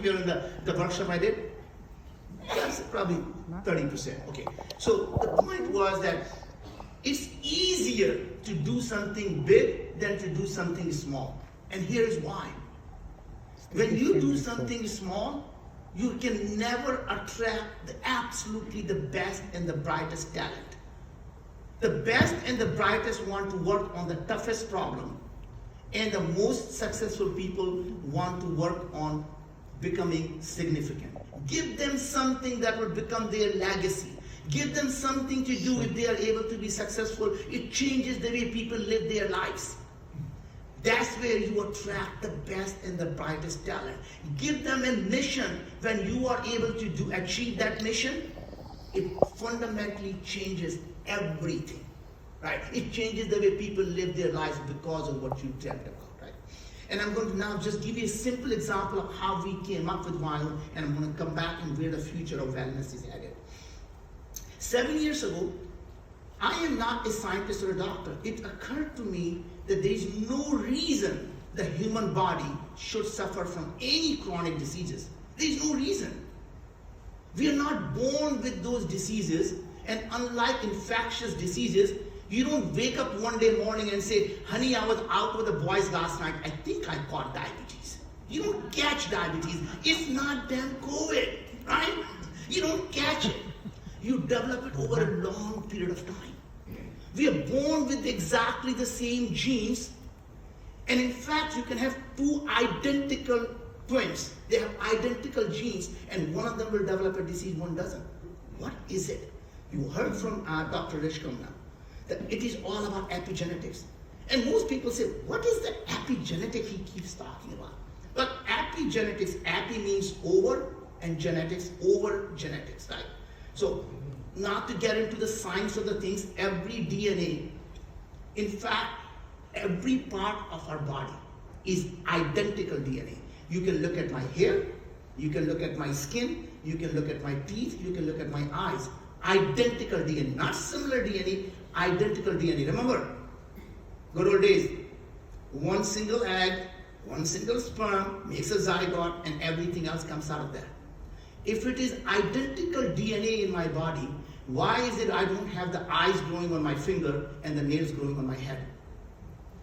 during the workshop I did? Yes, probably 30%. Okay. So the point was that it's easier to do something big than to do something small. And here's why. When you do something small, you can never attract absolutely the best and the brightest talent. The best and the brightest want to work on the toughest problem, and the most successful people want to work on becoming significant. Give them something that will become their legacy. Give them something to do if they are able to be successful. It changes the way people live their lives. That's where you attract the best and the brightest talent. Give them a mission. When you are able to achieve that mission, it fundamentally changes everything, right? It changes the way people live their lives because of what you dreamt about, right? And I'm going to now just give you a simple example of how we came up with Vinyl, and I'm going to come back and where the future of wellness is headed. 7 years ago, I am not a scientist or a doctor. It occurred to me that there is no reason the human body should suffer from any chronic diseases. There is no reason. We are not born with those diseases, and unlike infectious diseases, you don't wake up one day morning and say, honey, I was out with the boys last night. I think I caught diabetes. You don't catch diabetes. It's not damn COVID, right? You don't catch it. You develop it over a long period of time. We are born with exactly the same genes, and in fact, you can have two identical twins. They have identical genes, and one of them will develop a disease, one doesn't. What is it? You heard from Dr. Rishkam now that it is all about epigenetics. And most people say, what is the epigenetic he keeps talking about? But epigenetics, epi means over, and genetics, over genetics, right? So, not to get into the science of the things, every DNA, in fact, every part of our body is identical DNA. You can look at my hair, you can look at my skin, you can look at my teeth, you can look at my eyes. Identical DNA, not similar DNA, identical DNA. Remember, good old days, one single egg, one single sperm makes a zygote, and everything else comes out of that. If it is identical DNA in my body, why is it I don't have the eyes growing on my finger and the nails growing on my head?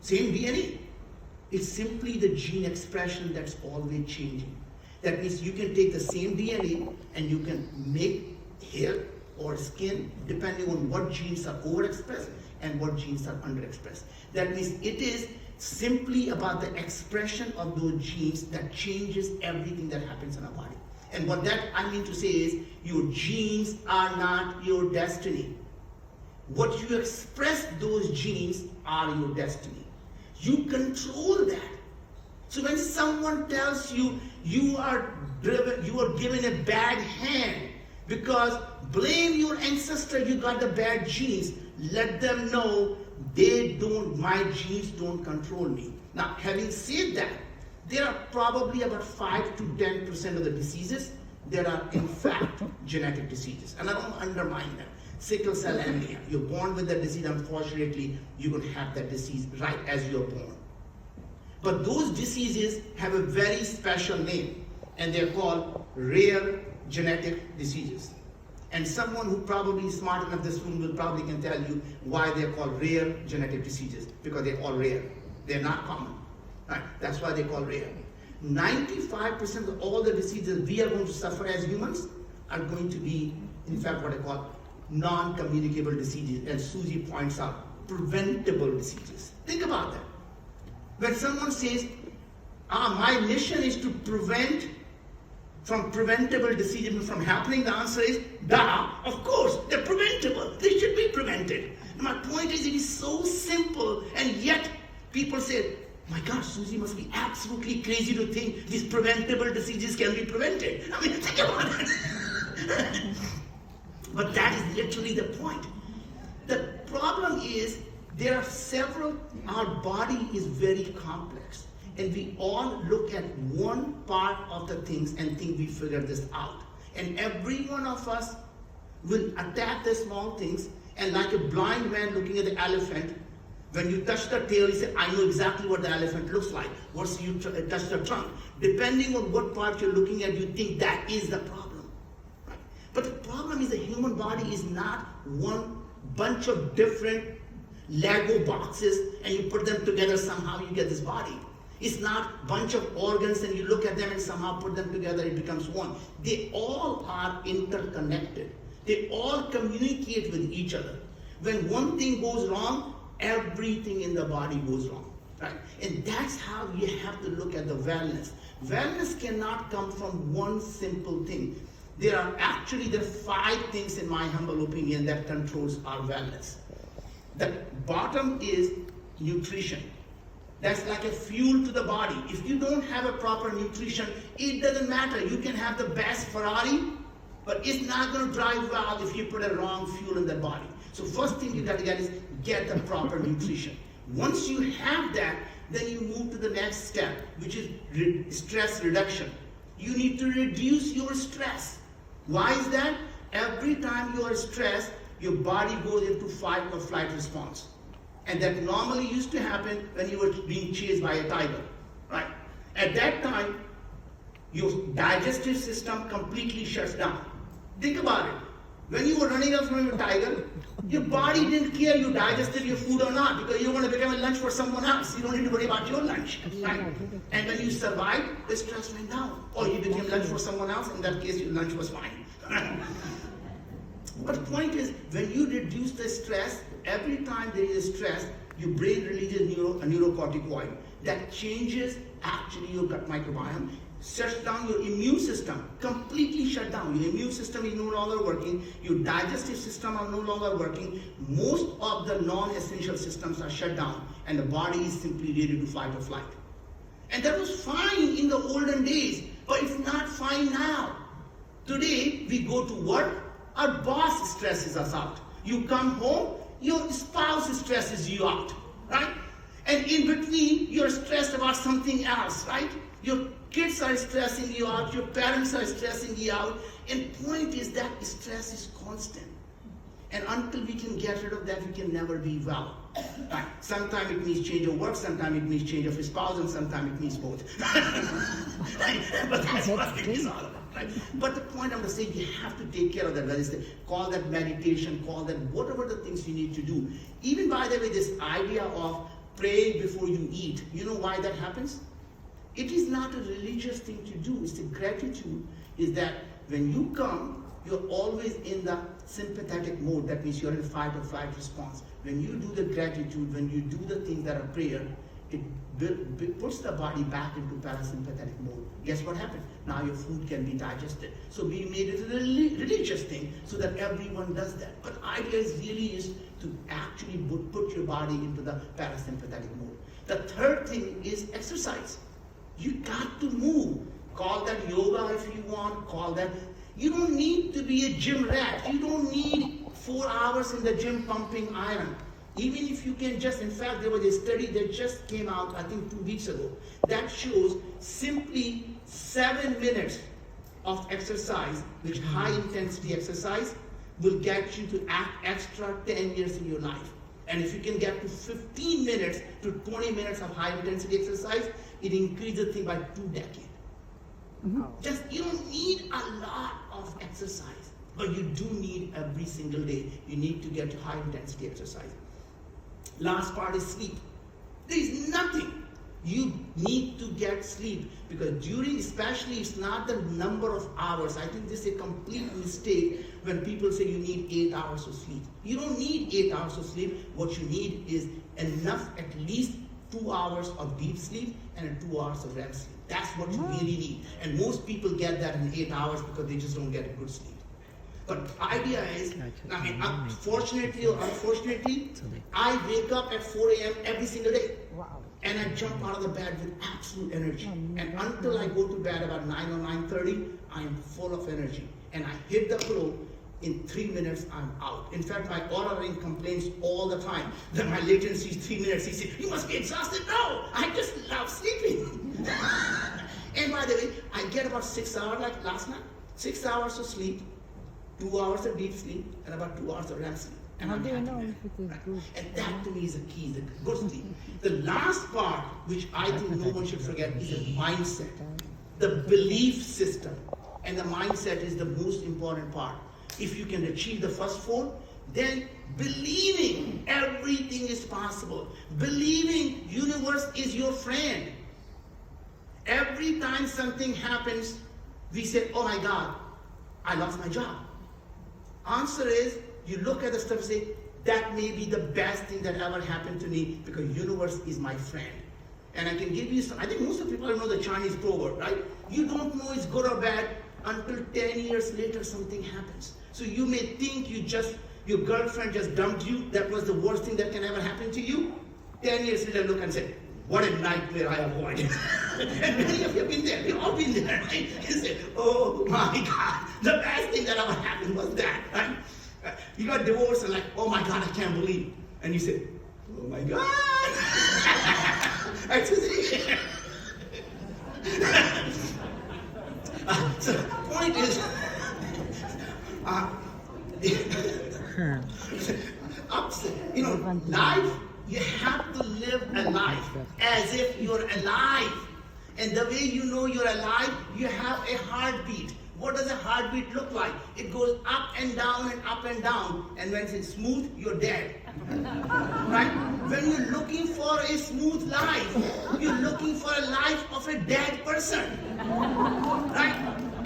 Same DNA. It's simply the gene expression that's always changing. That means you can take the same DNA and you can make hair or skin depending on what genes are overexpressed and what genes are underexpressed. That means it is simply about the expression of those genes that changes everything that happens in our body. And what that I mean to say is, your genes are not your destiny. What you express those genes are your destiny. You control that. So when someone tells you you are given a bad hand because blame your ancestor, you got the bad genes, let them know my genes don't control me. Now, having said that, there are probably about 5 to 10% of the diseases that are in fact genetic diseases. And I don't undermine them. Sickle cell anemia. You're born with that disease, unfortunately, you're going to have that disease right as you're born. But those diseases have a very special name, and they're called rare genetic diseases. And someone who probably is smart enough in this room will probably can tell you why they're called rare genetic diseases, because they're all rare. They're not common. Right? That's why they call rare. 95% of all the diseases we are going to suffer as humans are going to be, in fact, what I call non-communicable diseases. And Susie points out, preventable diseases. Think about that. When someone says, my mission is to prevent from preventable diseases from happening, the answer is, of course, they're preventable. They should be prevented. And my point is, it is so simple, and yet people say, my God, Susie must be absolutely crazy to think these preventable diseases can be prevented. I mean, think about it. But that is literally the point. The problem is, there are our body is very complex. And we all look at one part of the things and think we figured this out. And every one of us will attack the small things, and like a blind man looking at the elephant, when you touch the tail, he said, I know exactly what the elephant looks like. Once you touch the trunk. Depending on what part you're looking at, you think that is the problem. Right? But the problem is the human body is not one bunch of different Lego boxes and you put them together, somehow you get this body. It's not a bunch of organs and you look at them and somehow put them together, it becomes one. They all are interconnected. They all communicate with each other. When one thing goes wrong, everything in the body goes wrong. Right? And that's how you have to look at the wellness. Wellness cannot come from one simple thing. There are 5 things, in my humble opinion, that controls our wellness. The bottom is nutrition. That's like a fuel to the body. If you don't have a proper nutrition, it doesn't matter. You can have the best Ferrari, but it's not going to drive well if you put a wrong fuel in the body. So first thing you got to get is get the proper nutrition. Once you have that, then you move to the next step, which is stress reduction. You need to reduce your stress. Why is that? Every time you are stressed, your body goes into fight or flight response. And that normally used to happen when you were being chased by a tiger, right? At that time, your digestive system completely shuts down. Think about it. When you were running away from a tiger, your body didn't care you digested your food or not because you're going to become a lunch for someone else. You don't need to worry about your lunch, right? And when you survived, the stress went down. Or you became lunch for someone else, in that case, your lunch was fine. But the point is, when you reduce the stress, every time there is stress, your brain releases a neurocorticoid that changes actually your gut microbiome, shuts down your immune system, completely shut down. Your immune system is no longer working, your digestive system are no longer working, most of the non-essential systems are shut down, and the body is simply ready to fight or flight. And that was fine in the olden days, but it's not fine now. Today, we go to work, our boss stresses us out. You come home, your spouse stresses you out, right? And in between, you're stressed about something else, right? Your kids are stressing you out, your parents are stressing you out, and point is that stress is constant. And until we can get rid of that, we can never be well. Right? Sometimes it means change of work, sometimes it means change of spouse, and sometimes it means both. Right? But that's what it is all about. Right? But the point I'm going to say, you have to take care of that. Whether it's call that meditation, call that whatever the things you need to do. Even by the way, this idea of praying before you eat, you know why that happens? It is not a religious thing to do. It's a gratitude. Is that when you come, you're always in the sympathetic mode. That means you're in fight or flight response. When you do the gratitude, when you do the things that are prayer, it puts the body back into parasympathetic mode. Guess what happens? Now your food can be digested. So we made it a religious thing so that everyone does that. But idea is to actually put your body into the parasympathetic mode. The third thing is exercise. You got to move. Call that yoga if you want, call that. You don't need to be a gym rat. You don't need 4 hours in the gym pumping iron. Even if you can just, in fact, there was a study that just came out, I think 2 weeks ago, that shows simply 7 minutes of exercise, which high intensity exercise, will get you to act extra 10 years in your life. And if you can get to 15 minutes to 20 minutes of high intensity exercise, it increases the thing by 2 decades. Just, you don't need a lot of exercise, but you do need every single day. You need to get to high intensity exercise. Last part is sleep. There is nothing. You need to get sleep because especially it's not the number of hours. I think this is a complete mistake when people say you need 8 hours of sleep. You don't need 8 hours of sleep. What you need is enough, at least 2 hours of deep sleep and 2 hours of REM sleep. That's what you really need. And most people get that in 8 hours because they just don't get a good sleep. But the idea is, I mean, fortunately or unfortunately, I wake up at 4 a.m. every single day. Wow. And I jump out of the bed with absolute energy. And until I go to bed about 9 or 9:30, I am full of energy. And I hit the pillow, in 3 minutes, I'm out. In fact, my Oura Ring complains all the time that my latency is 3 minutes. He says, you must be exhausted. No, I just love sleeping. And by the way, I get about 6 hours, like last night, 6 hours of sleep, 2 hours of deep sleep, and about 2 hours of REM sleep. And I'm happy with that. And that to me is a key, the good sleep. The last part, which I think no one should forget, is a mindset. The belief system and the mindset is the most important part. If you can achieve the first four, then believing everything is possible. Believing universe is your friend. Every time something happens, we say, oh my God, I lost my job. Answer is, you look at the stuff and say, that may be the best thing that ever happened to me because universe is my friend. And I can give you some, I think most of people know the Chinese proverb, right? You don't know it's good or bad until 10 years later something happens. So you may think your girlfriend just dumped you, that was the worst thing that can ever happen to you. 10 years later look and say, what a nightmare I avoided. And many of you have been there, we've all been there, right? You say, oh my God, the best thing that ever happened was that, right? You got divorced and like, oh my God, I can't believe. And you say, oh my God. So the point is, life, you have to live a life as if you're alive. And the way you know you're alive, you have a heartbeat. What does a heartbeat look like? It goes up and down and up and down. And when it's smooth, you're dead. Right? When you're looking for a smooth life, you're looking for a life of a dead person. Right?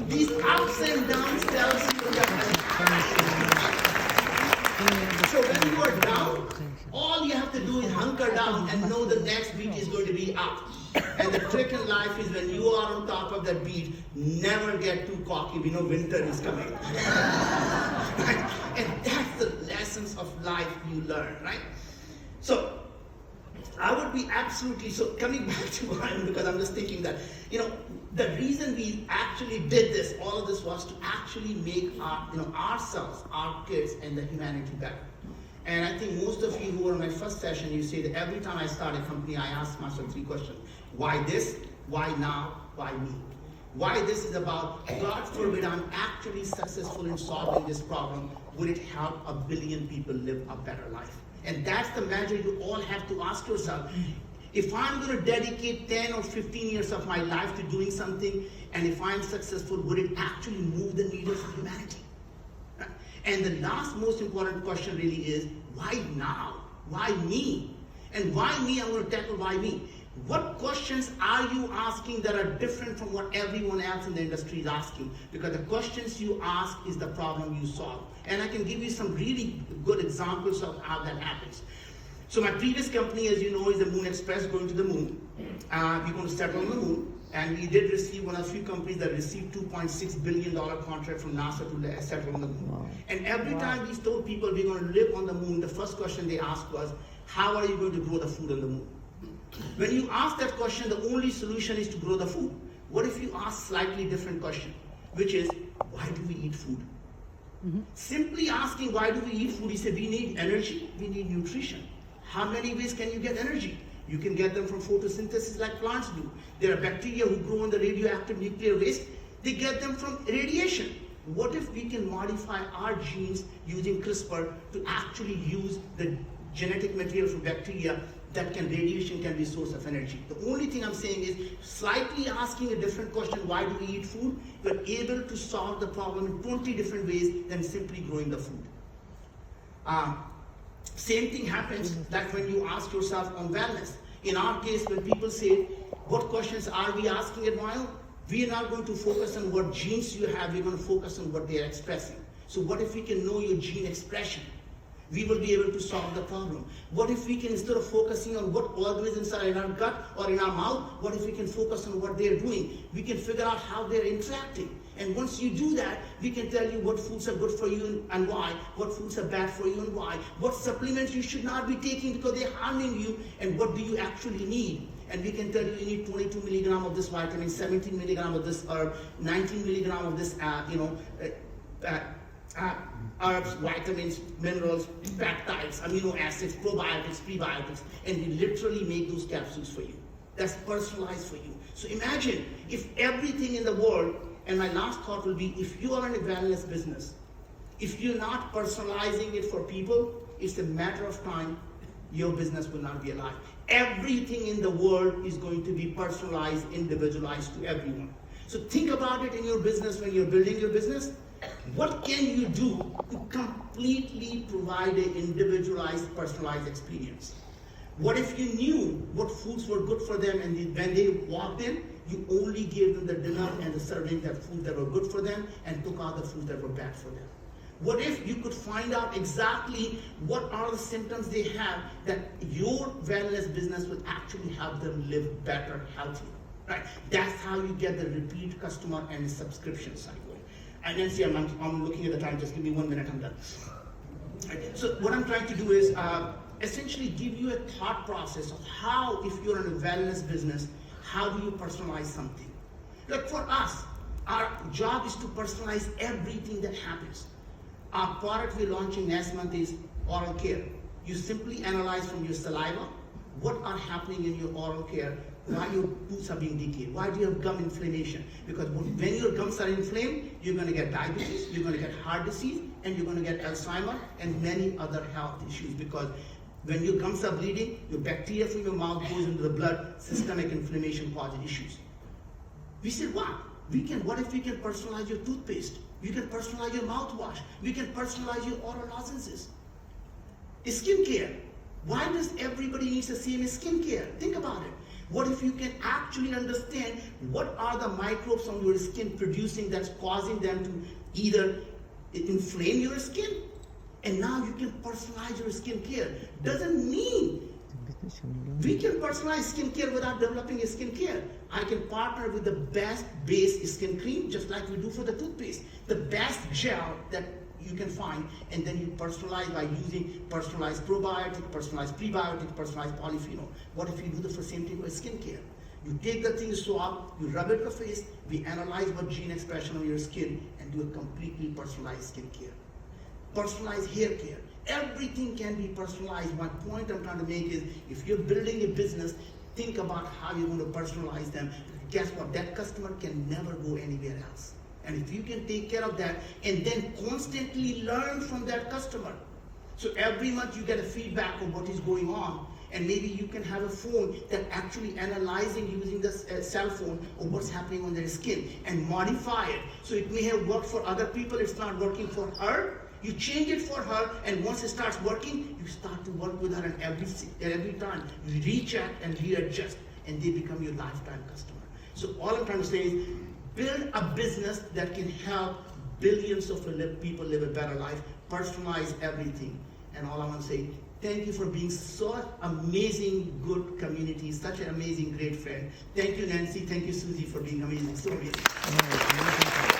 These ups and downs tells you that. So when you are down, all you have to do is hunker down and know the next beat is going to be up. And the trick in life is when you are on top of that beat, never get too cocky. We know winter is coming. Right? And that's the lessons of life you learn, right? So I would be absolutely, so coming back to Ryan, because I'm just thinking that, the reason we actually did this, all of this was to actually make ourselves, our kids, and the humanity better. And I think most of you who were in my first session, you say that every time I start a company, I ask myself 3 questions. Why this? Why now? Why me? Why this is about, God forbid I'm actually successful in solving this problem, would it help 1 billion people live a better life? And that's the measure you all have to ask yourself. If I'm going to dedicate 10 or 15 years of my life to doing something, and if I'm successful, would it actually move the needle for humanity? And the last most important question really is, why now? Why me? And why me? I'm going to tackle why me. What questions are you asking that are different from what everyone else in the industry is asking? Because the questions you ask is the problem you solve. And I can give you some really good examples of how that happens. So my previous company, as you know, is the Moon Express, going to the moon. We're going to settle on the moon. And we did receive one of the few companies that received $2.6 billion contract from NASA to settle on the moon. Wow. And every time we told people we're going to live on the moon, the first question they asked was, how are you going to grow the food on the moon? When you ask that question, the only solution is to grow the food. What if you ask slightly different question, which is, why do we eat food? Mm-hmm. Simply asking why do we eat food, he said, we need energy, we need nutrition. How many ways can you get energy? You can get them from photosynthesis like plants do. There are bacteria who grow on the radioactive nuclear waste. They get them from radiation. What if we can modify our genes using CRISPR to actually use the genetic material from bacteria that radiation can be a source of energy? The only thing I'm saying is slightly asking a different question, why do we eat food? We're able to solve the problem in 20 different ways than simply growing the food. Same thing happens like when you ask yourself on wellness. In our case, when people say, what questions are we asking at Bio? We are not going to focus on what genes you have, we're going to focus on what they are expressing. So what if we can know your gene expression? We will be able to solve the problem. What if we can, instead of focusing on what organisms are in our gut or in our mouth, what if we can focus on what they're doing? We can figure out how they're interacting. And once you do that, we can tell you what foods are good for you and why, what foods are bad for you and why, what supplements you should not be taking because they're harming you, and what do you actually need. And we can tell you need 22 milligram of this vitamin, 17 milligram of this herb, 19 milligram of this, herbs, vitamins, minerals, peptides, amino acids, probiotics, prebiotics, and we literally make those capsules for you. That's personalized for you. So imagine if everything in the world, and my last thought will be, if you are in a wellness business, if you're not personalizing it for people, it's a matter of time, your business will not be alive. Everything in the world is going to be personalized, individualized to everyone. So think about it in your business when you're building your business. What can you do to completely provide an individualized, personalized experience? What if you knew what foods were good for them, and when they walked in, you only gave them the dinner and the serving that food that were good for them and took out the food that were bad for them? What if you could find out exactly what are the symptoms they have that your wellness business will actually help them live better, healthier, right? That's how you get the repeat customer and the subscription cycle. And then see, I'm looking at the time, just give me 1 minute, I'm done. Right. So what I'm trying to do is essentially give you a thought process of how, if you're in a wellness business, how do you personalize something? Like for us, our job is to personalize everything that happens. Our product we're launching next month is oral care. You simply analyze from your saliva what are happening in your oral care, why your tooth are being decayed, why do you have gum inflammation? Because when your gums are inflamed, you're going to get diabetes, you're going to get heart disease, and you're going to get Alzheimer and many other health issues, because when your gums are bleeding, your bacteria from your mouth goes into the blood, systemic inflammation causes issues. We said, wow, what if we can personalize your toothpaste? You can personalize your mouthwash. We can personalize your oral lozenges. Skincare. Why does everybody need the same skincare? Think about it. What if you can actually understand what are the microbes on your skin producing that's causing them to either inflame your skin, and now you can personalize your skincare. Doesn't mean we can personalize skincare without developing a skincare. I can partner with the best base skin cream, just like we do for the toothpaste. The best gel that you can find, and then you personalize by using personalized probiotic, personalized prebiotic, personalized polyphenol. What if you do the same thing with skincare? You take the thing, swab, you rub it in the face, we analyze what gene expression on your skin, and do a completely personalized skincare. Personalized hair care. Everything can be personalized. My point I'm trying to make is, if you're building a business, think about how you're going to personalize them. Guess what? That customer can never go anywhere else. And if you can take care of that and then constantly learn from that customer. So every month you get a feedback of what is going on, and maybe you can have a phone that actually analyzing using the cell phone of what's happening on their skin and modify it. So it may have worked for other people, it's not working for her. You change it for her, and once it starts working, you start to work with her, and every time you recheck and readjust, and they become your lifetime customer. So all I'm trying to say is, build a business that can help billions of people live a better life, personalize everything. And all I want to say, thank you for being such amazing, good community, such an amazing, great friend. Thank you, Nancy. Thank you, Susie, for being amazing. So amazing.